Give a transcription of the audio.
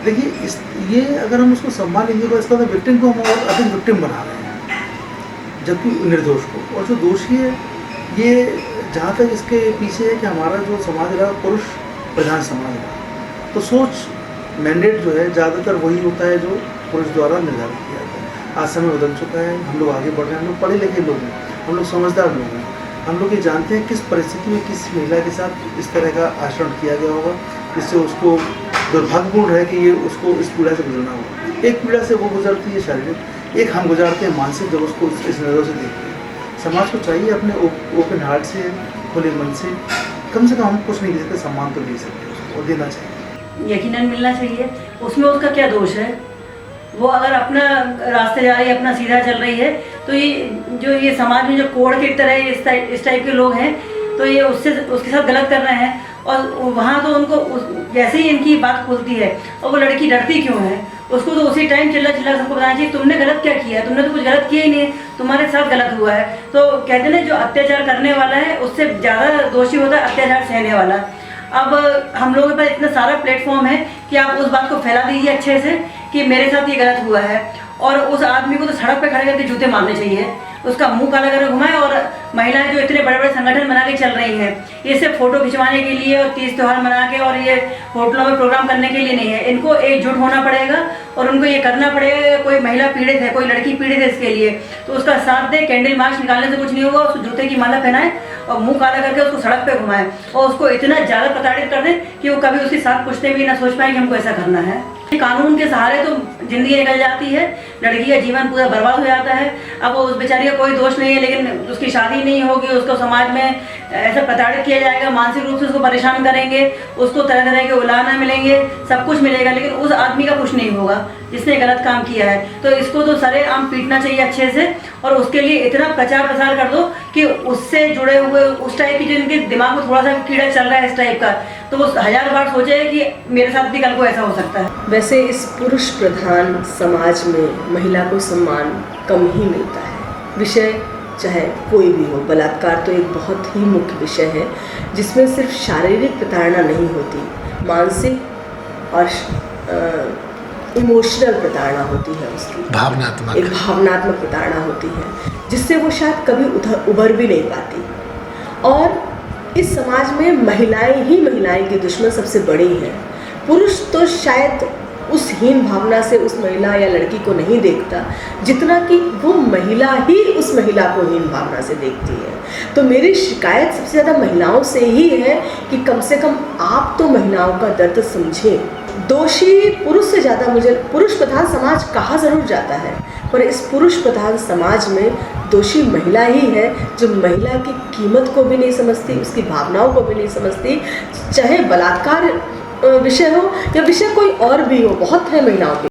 देखिए ये अगर हम उसको सम्मान देंगे तो इसका विक्टिम को हम और अधिक विक्टिम बना रहे हैं, जबकि निर्दोष को। और जो दोषी है ये जहाँ तक इसके पीछे है कि हमारा जो समाज रहा पुरुष प्रधान समाज रहा, तो सोच मैंडेट जो है ज़्यादातर वही होता है जो पुरुष द्वारा निर्धारित किया जाता है। आज समय बदल चुका है, हम लोग आगे बढ़ रहे हैं, हम लोग पढ़े लिखे लोग हैं, हम लोग समझदार लोग हैं, हम लोग ये जानते हैं किस परिस्थिति में किस महिला के साथ इस तरह का आचरण किया गया होगा जिससे उसको दुर्भाग्यपूर्ण है कि ये उसको इस पीड़ा से गुजरना होगा। एक पीड़ा से वो गुजरती है शारीरिक, एक हम गुजारते हैं मानसिक, जब उसको इस नज़र से देखते हैं। समाज को चाहिए अपने ओपन हार्ट से, खुले मन से, कम से कम हम कुछ नहीं दे सकते, सम्मान तो दे सकते हैं और देना चाहिए। यकीनन मिलना चाहिए, उसमें उसका क्या दोष है? वो अगर अपना रास्ते जा रही है, अपना सीधा चल रही है, तो ये समाज में जो कोड़ की तरह इस टाइप के लोग हैं, तो ये उसके साथ गलत कर रहे हैं। और वहाँ तो उनको जैसे ही इनकी बात खुलती है और वो लड़की डरती क्यों है, उसको तो उसी टाइम चिल्ला सबको बताना चाहिए तुमने गलत क्या किया, तुमने तो कुछ गलत किया ही नहीं, तुम्हारे साथ गलत हुआ है। तो कहते हैं ना, जो अत्याचार करने वाला है उससे ज़्यादा दोषी होता है अत्याचार सहने वाला। अब हम लोगों के पास इतना सारा प्लेटफॉर्म है कि आप उस बात को फैला दीजिए अच्छे से कि मेरे साथ ये गलत हुआ है, और उस आदमी को तो सड़क पे खड़े करके जूते मारने चाहिए, उसका मुंह काला करके घुमाए। और महिलाएं जो इतने बड़े बड़े संगठन बना के चल रही हैं, ये सिर्फ फोटो खिंचवाने के लिए और तीज त्यौहार मना के और ये होटलों में प्रोग्राम करने के लिए नहीं है। इनको एकजुट होना पड़ेगा और उनको ये करना पड़ेगा, कोई महिला पीड़ित है, कोई लड़की पीड़ित है, इसके लिए तो उसका साथ दे। कैंडल मार्च निकालने से कुछ नहीं होगा, उसको जूते की माला पहनाए और मुंह काला करके उसको सड़क पे घुमाए और उसको इतना ज़्यादा प्रताड़ित कर दें कि वो कभी उसके साथ पूछते भी ना सोच पाए कि हमको ऐसा करना है। कानून के सहारे तो जिंदगी निकल जाती है, लड़की का जीवन पूरा बर्बाद हो जाता है। अब वो उस बेचारी का कोई दोष नहीं है, लेकिन उसकी शादी नहीं होगी, उसको समाज में ऐसा प्रताड़ित किया जाएगा, मानसिक रूप से उसको परेशान करेंगे, उसको तरह तरह के उलाहना मिलेंगे, सब कुछ मिलेगा, लेकिन उस आदमी का कुछ नहीं होगा जिसने गलत काम किया है। तो इसको तो सरेआम पीटना चाहिए अच्छे से, और उसके लिए इतना प्रचार प्रसार कर दो कि उससे जुड़े हुए उस टाइप की जो इनके दिमाग में थोड़ा सा कीड़ा चल रहा है इस टाइप का, तो वो 1000 बार सोचे कि मेरे साथ भी कल को ऐसा हो सकता है। वैसे इस पुरुष प्रधान समाज में महिला को सम्मान कम ही मिलता है। विषय चाहे कोई भी हो, बलात्कार तो एक बहुत ही मुख्य विषय है जिसमें सिर्फ शारीरिक प्रताड़ना नहीं होती, मानसिक और इमोशनल प्रताड़ना होती है, उसकी भावनात्मक, एक भावनात्मक प्रताड़ना होती है जिससे वो शायद कभी उभर भी नहीं पाती। और इस समाज में महिलाएं की दुश्मन सबसे बड़ी हैं। पुरुष तो शायद उस हीन भावना से उस महिला या लड़की को नहीं देखता जितना कि वो महिला ही उस महिला को हीन भावना से देखती है। तो मेरी शिकायत सबसे ज़्यादा महिलाओं से ही है कि कम से कम आप तो महिलाओं का दर्द समझें। दोषी पुरुष से ज़्यादा मुझे पुरुष प्रधान समाज कहा ज़रूर जाता है, पर इस पुरुष प्रधान समाज में दोषी महिला ही है जो महिला की कीमत को भी नहीं समझती, उसकी भावनाओं को भी नहीं समझती। चाहे बलात्कार विषय हो या विषय कोई और भी हो, बहुत है महिलाओं के